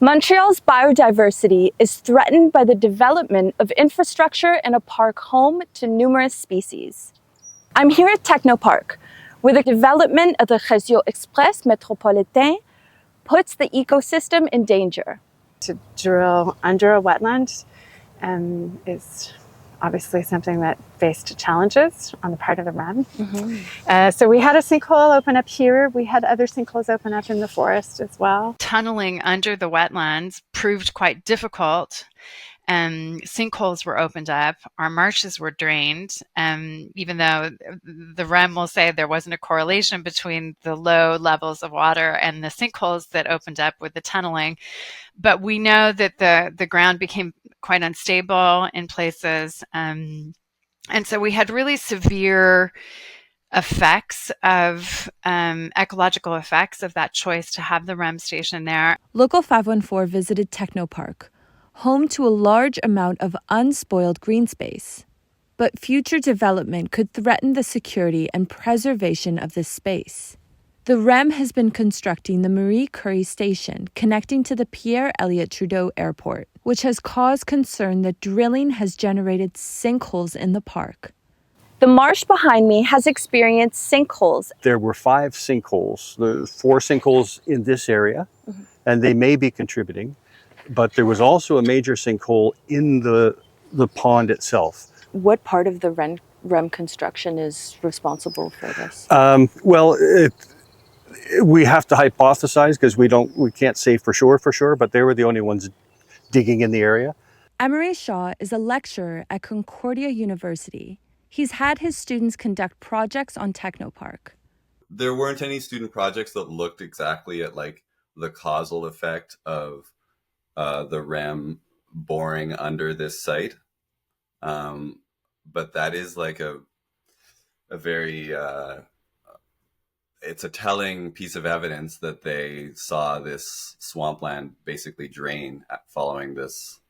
Montreal's biodiversity is threatened by the development of infrastructure in a park home to numerous species. I'm here at Techno Park, where the development of the Réseau Express métropolitain puts the ecosystem in danger. To drill under a wetland is obviously something that faced challenges on the part of the REM. So we had a sinkhole open up here. We had other sinkholes open up in the forest as well. Tunneling under the wetlands proved quite difficult. Sinkholes were opened up, our marshes were drained, even though the REM will say there wasn't a correlation between the low levels of water and the sinkholes that opened up with the tunneling. But we know that the ground became quite unstable in places. And so we had really severe effects of ecological effects of that choice to have the REM station there. Local 514 visited Techno Park, home to a large amount of unspoiled green space. But future development could threaten the security and preservation of this space. The REM has been constructing the Marie Curie station connecting to the Pierre Elliott Trudeau Airport, which has caused concern that drilling has generated sinkholes in the park. The marsh behind me has experienced sinkholes. There were 5 sinkholes, 4 sinkholes in this area, and they may be contributing. But there was also a major sinkhole in the pond itself. What part of the REM construction is responsible for this? We have to hypothesize because we can't say for sure, but they were the only ones digging in the area. Emery Shaw is a lecturer at Concordia University. He's had his students conduct projects on Techno Park. There weren't any student projects that looked exactly at like the causal effect of the REM boring under this site. But that is like a very, it's a telling piece of evidence that they saw this swampland basically drain following this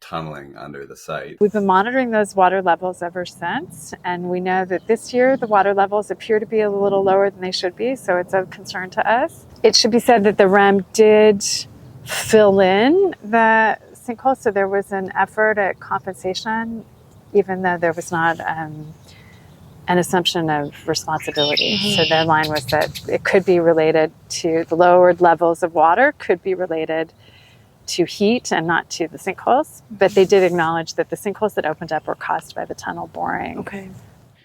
tunneling under the site. We've been monitoring those water levels ever since, and we know that this year the water levels appear to be a little lower than they should be, so it's of concern to us. It should be said that the REM did fill in the sinkhole, so there was an effort at compensation, even though there was not an assumption of responsibility. So their line was that it could be related to the lowered levels of water, could be related to heat and not to the sinkholes. But they did acknowledge that the sinkholes that opened up were caused by the tunnel boring. Okay.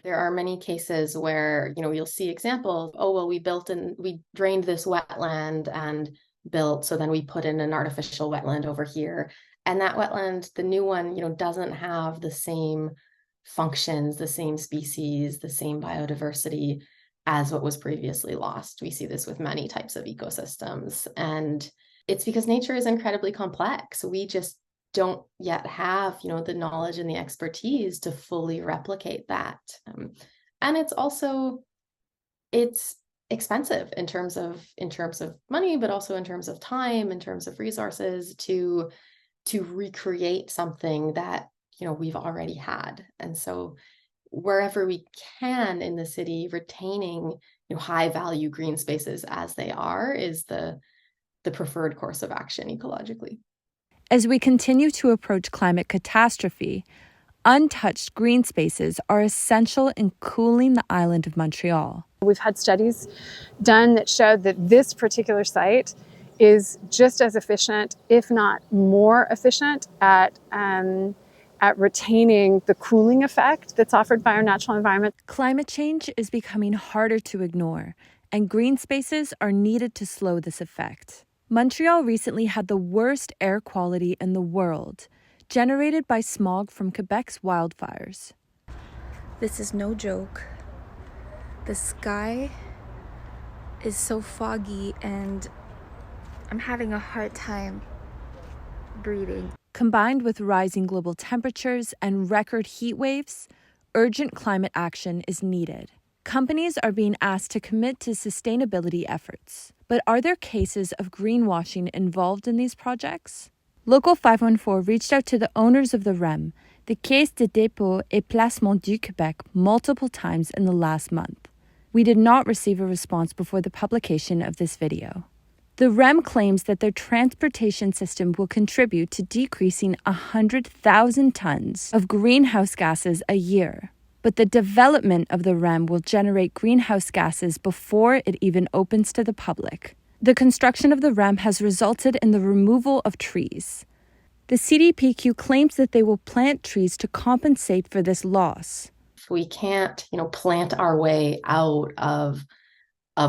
There are many cases where, you'll see examples, we drained this wetland and built, so then we put in an artificial wetland over here. And that wetland, the new one, doesn't have the same functions, the same species, the same biodiversity as what was previously lost. We see this with many types of ecosystems. And it's because nature is incredibly complex. We just don't yet have, the knowledge and the expertise to fully replicate that. And it's expensive in terms of money, but also in terms of time, in terms of resources to recreate something that we've already had. And so wherever we can in the city, retaining high value green spaces as they are is the preferred course of action ecologically. As we continue to approach climate catastrophe, untouched green spaces are essential in cooling the island of Montreal. We've had studies done that showed that this particular site is just as efficient, if not more efficient, at retaining the cooling effect that's offered by our natural environment. Climate change is becoming harder to ignore, and green spaces are needed to slow this effect. Montreal recently had the worst air quality in the world, generated by smog from Quebec's wildfires. This is no joke. The sky is so foggy and I'm having a hard time breathing. Combined with rising global temperatures and record heat waves, urgent climate action is needed. Companies are being asked to commit to sustainability efforts. But are there cases of greenwashing involved in these projects? Local 514 reached out to the owners of the REM, the Caisse de dépôt et placement du Québec, multiple times in the last month. We did not receive a response before the publication of this video. The REM claims that their transportation system will contribute to decreasing 100,000 tons of greenhouse gases a year. But the development of the REM will generate greenhouse gases before it even opens to the public. The construction of the REM has resulted in the removal of trees. The CDPQ claims that they will plant trees to compensate for this loss. We can't, plant our way out of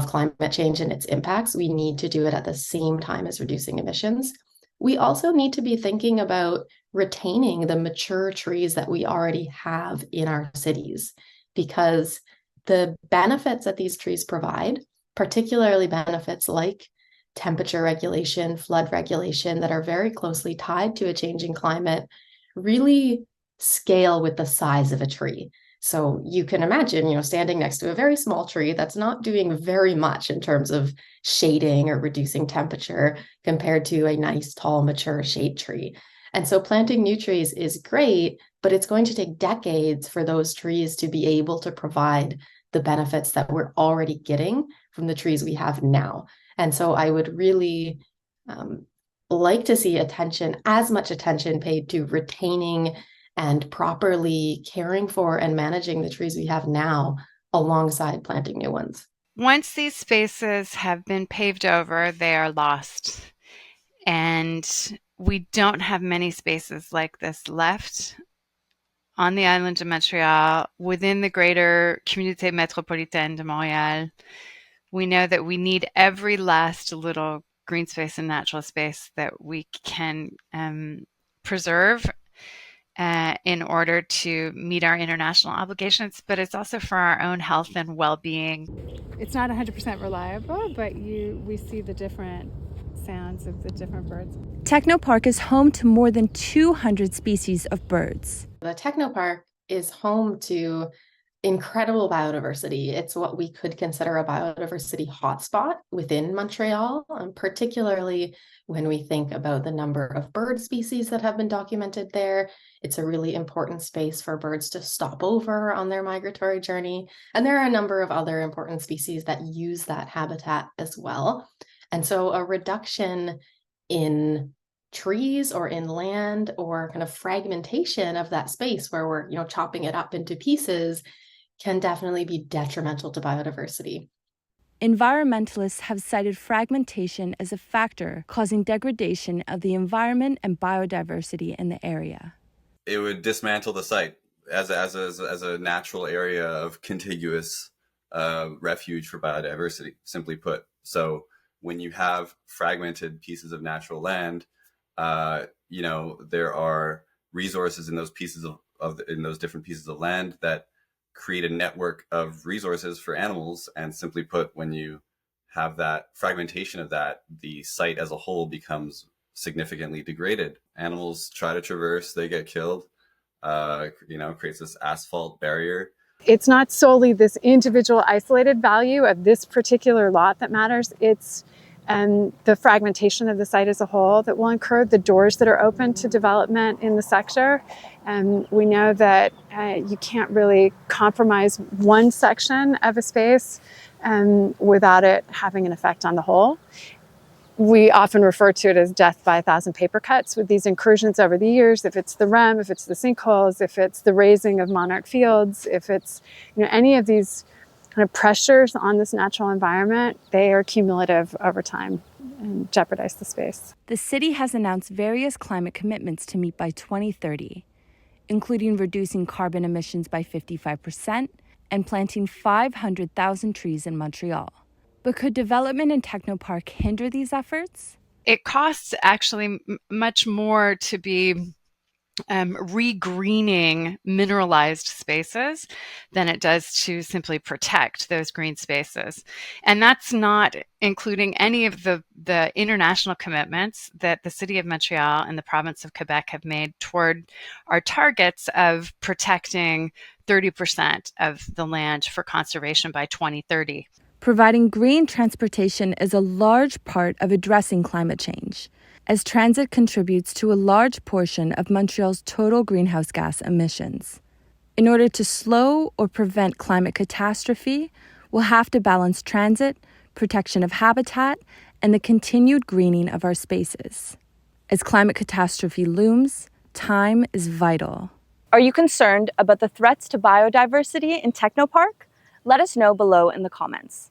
climate change and its impacts. We need to do it at the same time as reducing emissions. We also need to be thinking about retaining the mature trees that we already have in our cities, because the benefits that these trees provide, particularly benefits like temperature regulation, flood regulation, that are very closely tied to a changing climate, really scale with the size of a tree. So you can imagine, standing next to a very small tree that's not doing very much in terms of shading or reducing temperature compared to a nice, tall, mature shade tree. And so planting new trees is great, but it's going to take decades for those trees to be able to provide the benefits that we're already getting from the trees we have now. And so I would really like to see as much attention paid to retaining and properly caring for and managing the trees we have now alongside planting new ones. Once these spaces have been paved over, they are lost. And we don't have many spaces like this left on the island of Montreal, within the greater Communauté métropolitain de Montréal. We know that we need every last little green space and natural space that we can preserve in order to meet our international obligations, but it's also for our own health and well-being. It's not 100% reliable, but we see the different sounds of the different birds. Techno Park is home to more than 200 species of birds. The Techno Park is home to incredible biodiversity. It's what we could consider a biodiversity hotspot within Montreal, particularly when we think about the number of bird species that have been documented there. It's a really important space for birds to stop over on their migratory journey. And there are a number of other important species that use that habitat as well. And so a reduction in trees or in land or kind of fragmentation of that space where we're, chopping it up into pieces can definitely be detrimental to biodiversity. Environmentalists have cited fragmentation as a factor causing degradation of the environment and biodiversity in the area. It would dismantle the site as a natural area of contiguous refuge for biodiversity, simply put. So when you have fragmented pieces of natural land, there are resources in those pieces in those different pieces of land that create a network of resources for animals. And simply put, when you have that fragmentation of that, the site as a whole becomes significantly degraded. Animals try to traverse, they get killed, creates this asphalt barrier. It's not solely this individual isolated value of this particular lot that matters. It's the fragmentation of the site as a whole that will incur the doors that are open to development in the sector. And we know that you can't really compromise one section of a space without it having an effect on the whole. We often refer to it as death by 1,000 paper cuts with these incursions over the years. If it's the REM, if it's the sinkholes, if it's the raising of monarch fields, if it's any of these kind of pressures on this natural environment, they are cumulative over time and jeopardize the space. The city has announced various climate commitments to meet by 2030, including reducing carbon emissions by 55% and planting 500,000 trees in Montreal. But could development in Techno Park hinder these efforts? It costs actually much more to be re-greening mineralized spaces than it does to simply protect those green spaces. And that's not including any of the international commitments that the City of Montreal and the province of Quebec have made toward our targets of protecting 30% of the land for conservation by 2030. Providing green transportation is a large part of addressing climate change, as transit contributes to a large portion of Montreal's total greenhouse gas emissions. In order to slow or prevent climate catastrophe, we'll have to balance transit, protection of habitat, and the continued greening of our spaces. As climate catastrophe looms, time is vital. Are you concerned about the threats to biodiversity in Technoparc? Let us know below in the comments.